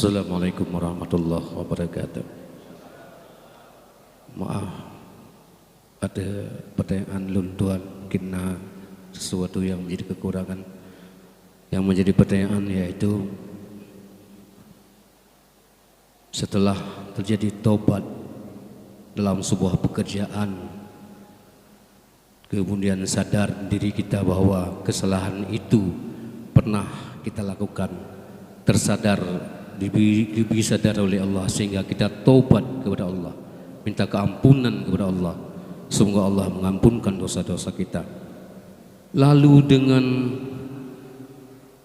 Assalamualaikum warahmatullahi wabarakatuh. Maaf, ada pertanyaan luntuan kena sesuatu yang menjadi kekurangan. Yang menjadi pertanyaan yaitu setelah terjadi taubat dalam sebuah pekerjaan, kemudian sadar diri kita bahwa kesalahan itu pernah kita lakukan, tersadar, diberi sadar oleh Allah sehingga kita taubat kepada Allah, minta keampunan kepada Allah. Semoga Allah mengampunkan dosa-dosa kita. Lalu dengan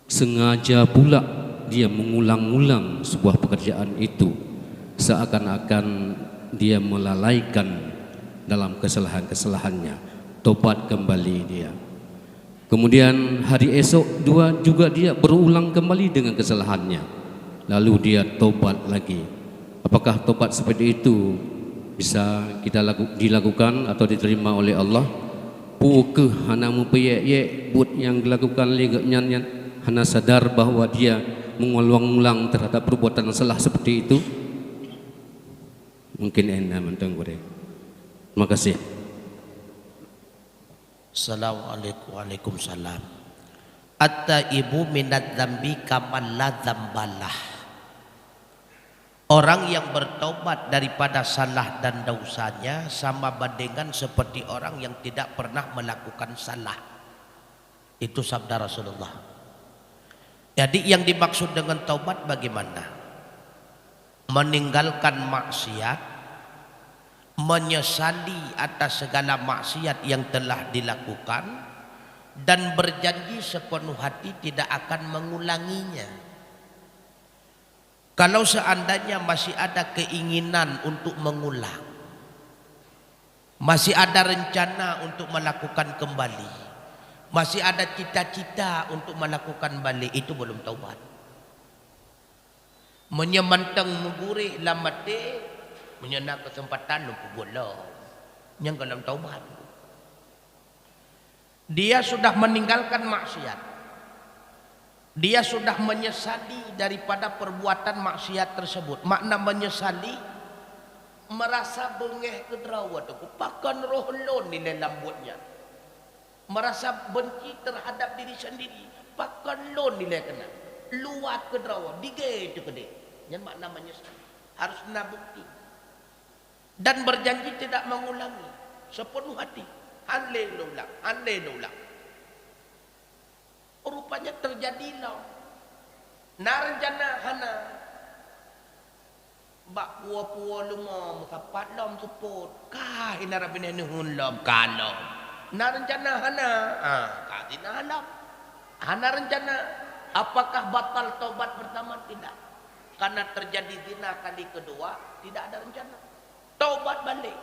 sengaja pula dia mengulang-ulang sebuah pekerjaan itu, seakan-akan dia melalaikan dalam kesalahan-kesalahannya. Tobat kembali dia. Kemudian hari esok juga dia berulang kembali dengan kesalahannya. Lalu dia tobat lagi. Apakah tobat seperti itu bisa kita dilakukan atau diterima oleh Allah? Pukeh hana mupayek buat yang dilakukan legatnya, hana sadar bahwa dia mengulang-ulang terhadap perbuatan salah seperti itu. Mungkin enak mentang gore. Terima kasih. Assalamualaikum. Waalaikumsalam. At-taibu minadz dzambi kaman la dzambalah. Orang yang bertobat daripada salah dan dosanya sama bandingan seperti orang yang tidak pernah melakukan salah. Itu sabda Rasulullah. Jadi yang dimaksud dengan taubat bagaimana? Meninggalkan maksiat, menyesali atas segala maksiat yang telah dilakukan, dan berjanji sepenuh hati tidak akan mengulanginya. Kalau seandainya masih ada keinginan untuk mengulang, masih ada rencana untuk melakukan kembali, masih ada cita-cita untuk melakukan balik, itu belum taubat. Menyemantang menggurih lamate, menyenang kesempatan lupa bola, yang dalam taubat. Dia sudah meninggalkan maksiat. Dia sudah menyesali daripada perbuatan maksiat tersebut. Makna menyesali, merasa bengeh kedrawa tu, pakan roh lon di lambutnya. Merasa benci terhadap diri sendiri, pakan lon di kena. Luat kedrawa, dige itu kede. Yang makna menyesali. Harus nak bukti. Dan berjanji tidak mengulangi sepenuh hati. Andai ulang. Rupanya terjadilah. Narjana hana. Bak puwa-puwa lumam kapat lam support. Kah ina rabine nuhun lam kalau. Narjana hana. Kadina halam. Hana rencana. Apakah batal taubat pertama? Tidak. Karena terjadi zina kali kedua, tidak ada rencana. Taubat balik.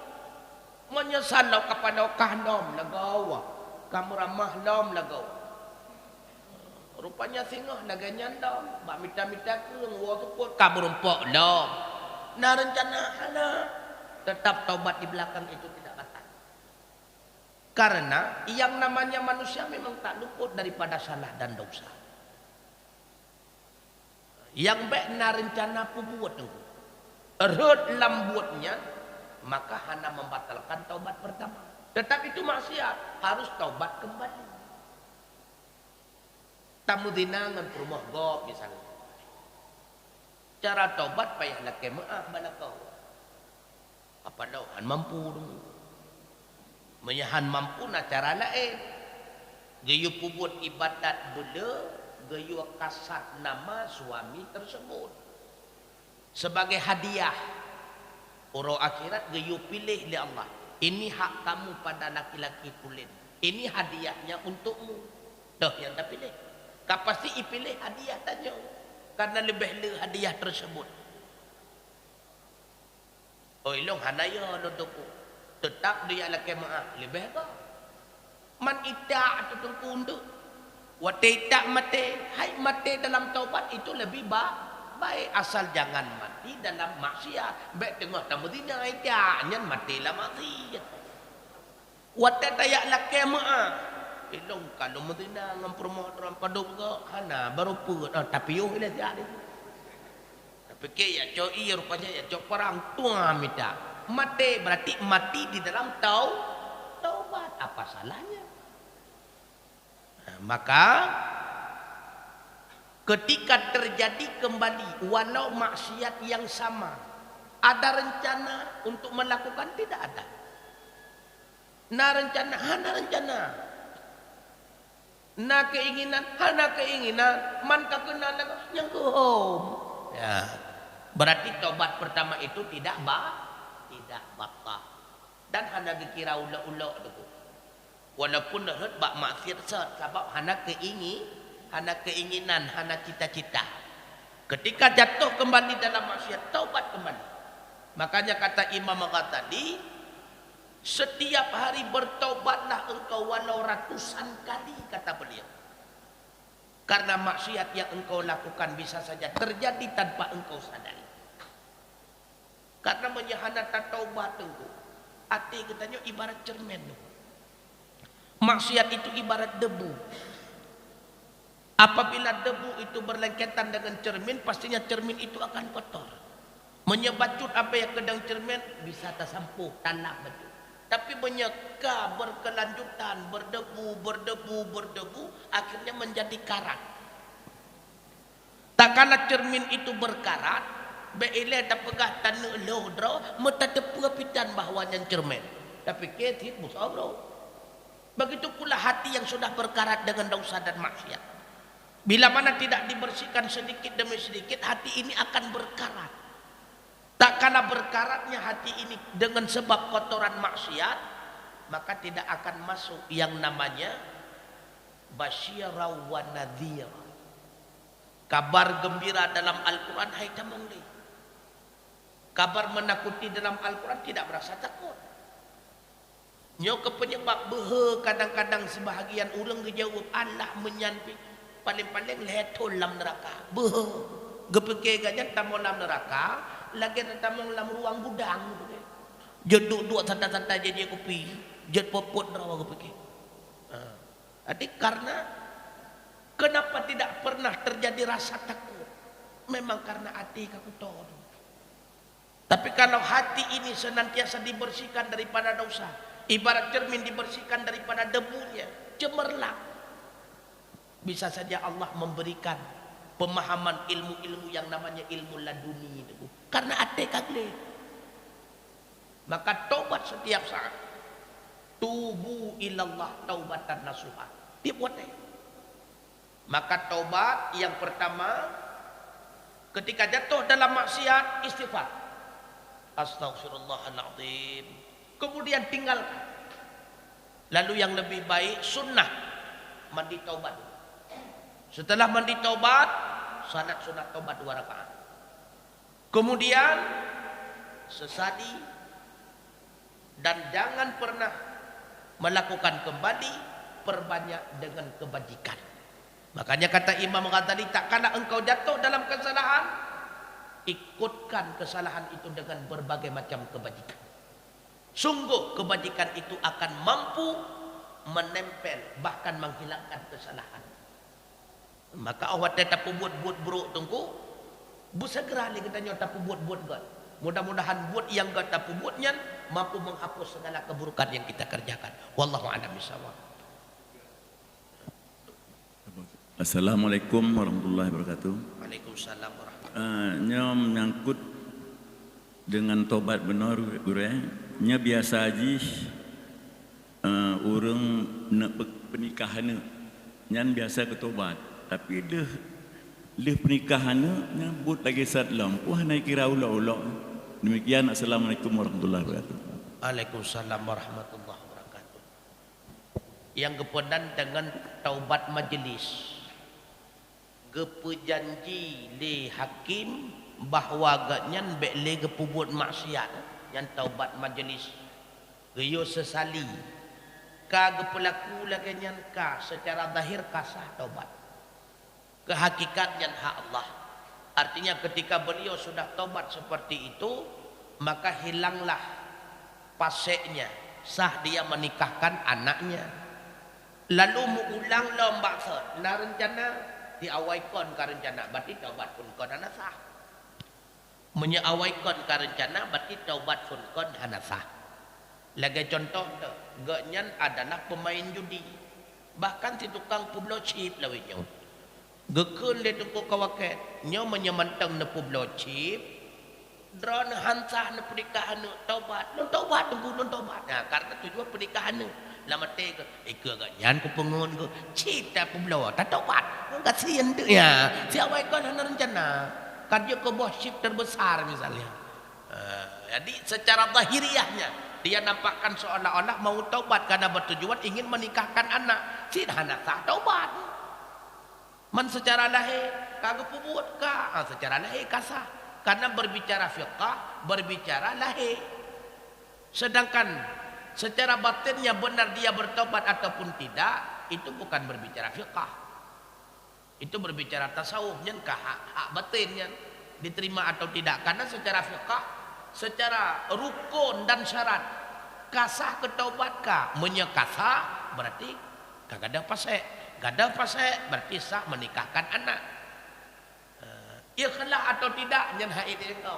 Menyesal kepada kahnom lagawa. Kamu ramah lam lagawa. Rupanya singoh naganya dom, bak mita-mita keung wa support kamu rumpok lam. Nah rencana hana, tetap taubat di belakang itu tidak batal. Karena yang namanya manusia memang tak luput daripada salah dan dosa. Yang baik na rencana pubuat tu, erut lambutnya, maka hana membatalkan taubat pertama. Tetap itu maksiat, harus taubat kembali. Tamu dinangan rumah gop misalnya. Cara taubat payahlah kemaah balakau. Apa dauhan mampu dong. Menyahan mampu na cara lain. Gayu pubut ibadat bela, gayu kasat nama suami tersebut. Sebagai hadiah. Orang akhirat gayu pilih oleh Allah. Ini hak kamu pada laki-laki kulit. Ini hadiahnya untukmu. Dah yang tak pilih. Kau pasti pilih hadiah tanya. Karena lebih le hadiah tersebut. Oh ilong hanaya dodoku. Tetap dia laki maaf. Lebih apa? Man itak atau tengkundu. Wate itak mati. Hai mati dalam taubat itu lebih baik. Asal jangan mati dalam maksiat. Baik tengah tamu dina itak. Nyan matilah maksiat. Wate tayak laki maaf. Ilong kalau medina ngam permohonan paduk ke hana baru put tapi yo ile dia. Fikir ya coi rupanya ya cok perang tua minta. Mati berarti mati di dalam taubat. Apa salahnya? Nah, maka ketika terjadi kembali walau maksiat yang sama, ada rencana untuk melakukan tidak ada. Hana rencana. Na keinginan, hana keinginan, man kakenal yang ke home. Ya. Berarti tobat pertama itu tidak batal. Dan hana dikira ulo-ulo tu. Walaupun dah bak maksiat sebab hana keinginan, hana cita-cita. Ketika jatuh kembali dalam maksiat, taubat kembali. Makanya kata Imam tadi, setiap hari bertaubatlah engkau walau ratusan kali, kata beliau. Karena maksiat yang engkau lakukan bisa saja terjadi tanpa engkau sadari. Karena menyahanatan taubat engkau. Hati katanya ibarat cermin. Maksiat itu ibarat debu. Apabila debu itu berlengketan dengan cermin, pastinya cermin itu akan kotor. Menyebacut apa yang kedang cermin bisa tersampuh tanah betul. Tapi menyeka berkelanjutan, berdebu, akhirnya menjadi karat. Tak kala cermin itu berkarat, beile tak pegah tanah lodro, mata tepuapitan bahwanya cermin. Tapi ketit musuh bro. Begitu pula hati yang sudah berkarat dengan dosa dan maksiat. Bila mana tidak dibersihkan sedikit demi sedikit, hati ini akan berkarat. Tak kala berkaratnya hati ini dengan sebab kotoran maksiat, maka tidak akan masuk yang namanya basyirah wa nadhir. Kabar gembira dalam Al-Quran, hai tamangli. Kabar menakuti dalam Al-Quran tidak berasa takut. Nyo ke penyebab behe kadang-kadang sebahagian orang dijawab Allah menyampi paling-paling letul dalam neraka. Behe gepeke gajah tamu dalam neraka. Lagi tamu dalam ruang gudang, jeduk dua santai-santai jadi kopi, jed popot rawa kopi. Adik karena kenapa tidak pernah terjadi rasa takut? Memang karena hati kotor. Tapi kalau hati ini senantiasa dibersihkan daripada dosa, ibarat cermin dibersihkan daripada debunya, cemerlang. Bisa saja Allah memberikan pemahaman ilmu-ilmu yang namanya ilmu laduni itu. Karena hati kagle. Maka taubat setiap saat. Tubu ilallah taubatan nasuha. Dibuatnya. Maka taubat yang pertama, ketika jatuh dalam maksiat, istighfar. Astaghfirullahaladzim. Kemudian tinggalkan. Lalu yang lebih baik sunnah mandi taubat. Setelah mandi taubat, salat sunat taubat 2 rakaat. Kemudian sesali dan jangan pernah melakukan kembali, perbanyak dengan kebajikan. Makanya kata Imam tadi, tak kala engkau jatuh dalam kesalahan, ikutkan kesalahan itu dengan berbagai macam kebajikan. Sungguh kebajikan itu akan mampu menempel bahkan menghilangkan kesalahan. Maka awak tetap buat buruk tunggu, segera lagi kita nyata buat god. Mudah-mudahan buat yang god tapi buatnya mampu menghapus segala keburukan yang kita kerjakan. Wallahu a'lam bishawab. Assalamualaikum warahmatullahi wabarakatuh. Waalaikumsalam warahmatullahi Nyom nyangkut dengan tobat benar nya biasa aja orang nak pernikahan nyan biasa ketobat tapi leh pernikahan nyambut lagi saat lampu hanya kira ulah-ulah. Demikian. Assalamualaikum warahmatullahi wabarakatuh. Waalaikumsalam warahmatullahi wabarakatuh. Yang kepedan dengan taubat majlis, gepejanji le hakim bahawa ganyan bekle gepubut maksiat yang taubat majlis geyo sesali ka gepelaku laganyan ka secara zahir kasah taubat kehakikatnya hak Allah. Artinya ketika beliau sudah taubat seperti itu, maka hilanglah paseknya, sah dia menikahkan anaknya. Lalu mengulang lomba na rencana diawaikan ke rencana, berarti taubat pun kau dah sah. menyeawaikan ke rencana berarti taubat pun kon hanasah. Lagi contoh tu, genyan adalah pemain judi. Bahkan si tukang publo chip lawitnya. Gekun le tuku kawaket, nyo menyemantang ne publo chip. Drone hansah ne pernikahan ne taubat. Non taubat tunggu non taubat. Nah, karena tujuan pernikahan ne. Lama teh ke genyan ku pengun ke chip tak publo tak taubat. Kasihan tu ya. Si awaikan hana rencana. Kan dia ke bawah chip terbesar misalnya. Jadi secara zahiriahnya dia nampakkan seolah-olah mau taubat karena bertujuan ingin menikahkan anak. Si anak tak taubat. Man secara lahir kagak pubut ka, secara lahir kasah. Karena berbicara fiqah, berbicara lahir. Sedangkan secara batinnya benar dia bertaubat ataupun tidak, itu bukan berbicara fiqah. Itu berbicara tasawuf nyen ka hak batinnya diterima atau tidak, karena secara fiqh, secara rukun dan syarat kasah ketaubat ka menyekasah berarti kagak ada pasek, gada pasek berarti sah menikahkan anak. Ikhlas atau tidak nyen hak itu engkau.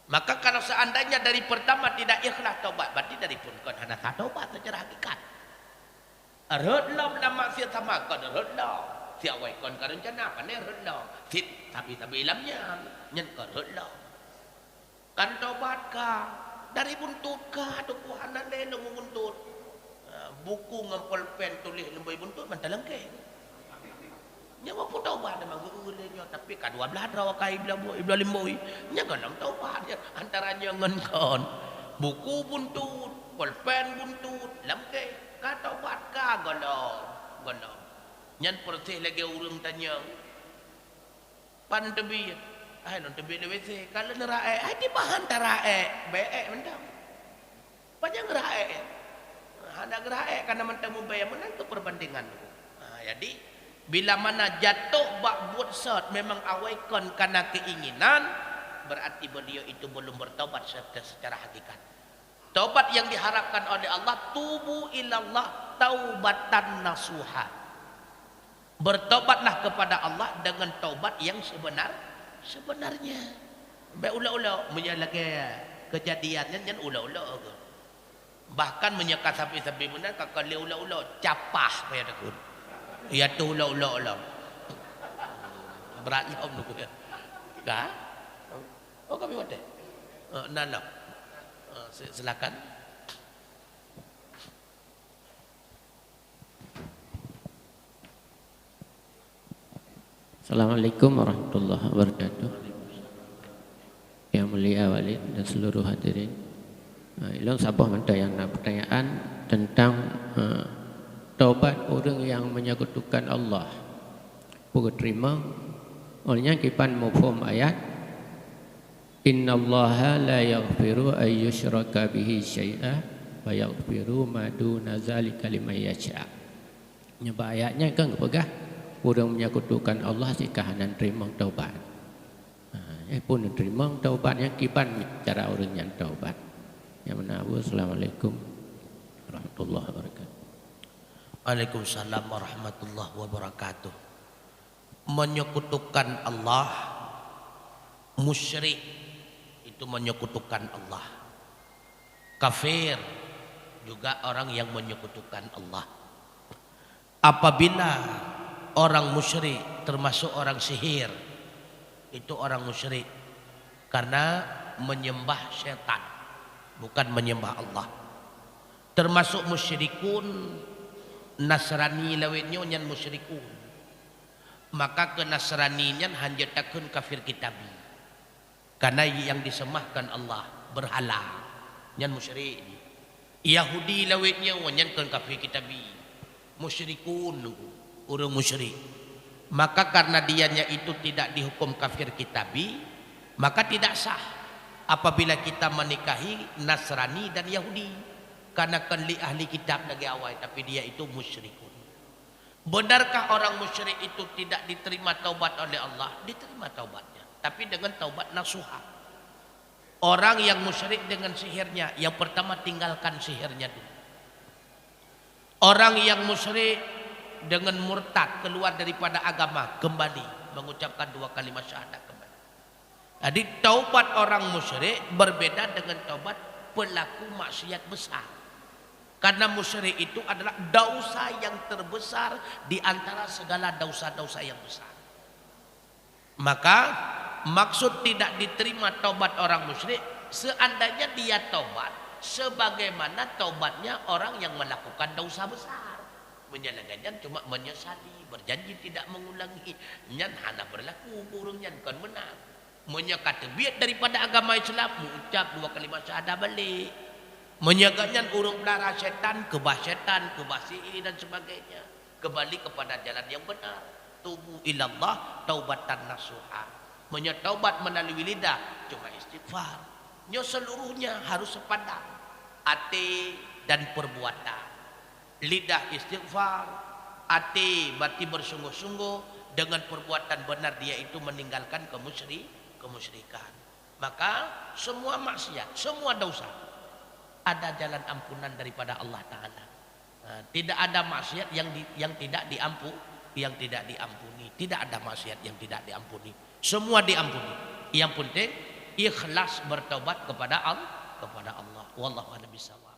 Maka kalau seandainya dari pertama tidak ikhlas taubat berarti dari pun kon hana taubat secara hakikat. Redlam nama sia sama kon redlam. Si awai kon ka rencana kan redlam. Sit tapi ilamnya nyen kon redlam. Kan taubat ka dari buntut ka tukuhan le nang buntut. Buku ngempol pen tulis lemboi buntut man talengke. Nya mau taubat memang ulenya tapi ka 12 rawa kai ibla limboi. Nya kan taubat antaranya ngen kon. Buku buntut, pulpen buntut, lemke ka taubat ka golong. Nyan perteh lagi urang tanya. Pan tebi. Ai non tebi de WC. Kalau nerae, ai di bahan tarae. Beek mendam. Panjang rae. Ada rae karena mentemu bayar menang tu perbandingan. Jadi bila mana jatuh bak buat sat memang awaikan karena keinginan, berarti beliau itu belum bertaubat secara hakikat. Taubat yang diharapkan oleh Allah, tubu ilallah taubatan nasuha. Bertobatlah kepada Allah dengan taubat yang sebenarnya. Baik ulah-ulah menyalahkan kejadiannya yang ulah-ulah. Bahkan menyekat sapi-sapi benar kakak le ulah-ulah capah bayar takut. Ya tu ulah-ulah. Beratnya om tu ya. Kah? Oh kami wadah. Nana. Silakan. Assalamualaikum warahmatullahi wabarakatuh. Yang mulia Walid dan seluruh hadirin. Ilon sabah ada yang nak pertanyaan tentang taubat orang yang menyekutukan Allah. Pukul terima olehnya kipan mufhum ayat innallaha la yaghfiru ay yushraka bihi syai'a wa yaghfiru ma duna zalika liman yasha. Nyebab ayatnya kan kepegah orang menyekutukan Allah si kahanan terima taubat. Pun terima taubatnya kipan cara orang yang taubat. Yang menabu. Assalamualaikum warahmatullahi wabarakatuh. Waalaikumsalam warahmatullahi wabarakatuh. Menyekutukan Allah, musyrik itu menyekutukan Allah. Kafir juga orang yang menyekutukan Allah. Apabila orang musyrik termasuk orang sihir, itu orang musyrik karena menyembah syaitan, bukan menyembah Allah. Termasuk musyrikun, Nasrani lawetnya nyan musyrikun. Maka ke Nasrani nyan hanjatakeun kafir kitabi. Karena yang disemahkan Allah berhala, nyan musyrik. Yahudi lawetnya nyan ke kafir kitabi. Musyrikun orang musyrik. Maka karena dianya itu tidak dihukum kafir kitabi, maka tidak sah apabila kita menikahi Nasrani dan Yahudi, karena kan li ahli kitab lagi awal tapi dia itu musyrikun. Benarkah orang musyrik itu tidak diterima taubat oleh Allah? Diterima taubatnya, tapi dengan taubat nasuha. Orang yang musyrik dengan sihirnya, yang pertama tinggalkan sihirnya dulu. Orang yang musyrik dengan murtad keluar daripada agama, kembali mengucapkan 2 kalimat syahadat kembali. Jadi taubat orang musyrik berbeda dengan taubat pelaku maksiat besar. Karena musyrik itu adalah dosa yang terbesar di antara segala dosa-dosa yang besar. Maka maksud tidak diterima taubat orang musyrik seandainya dia taubat sebagaimana taubatnya orang yang melakukan dosa besar. Menyalahkan cuma menyesali, berjanji tidak mengulangi, nyan hana berlaku burung nyan kan menang. Menyekata biat daripada agama Islam, mengucap 2 kalimat syahadah balik. Menyegaknya urung belara setan, kebah sihir dan sebagainya. Kembali kepada jalan yang benar. Tubu ilallah taubatan nasuha. Menyetaubat melalui lidah, cuma istighfar. Nyo seluruhnya harus sepadan. Hati dan perbuatan. Lidah istighfar, hati berarti bersungguh-sungguh, dengan perbuatan benar dia itu meninggalkan kemusyrikan. Maka semua maksiat, semua dosa ada jalan ampunan daripada Allah Ta'ala. Tidak ada maksiat yang tidak diampuni. Tidak ada maksiat yang tidak diampuni. Semua diampuni. Yang penting ikhlas bertobat kepada Allah. Wallahu a'lam bishawab.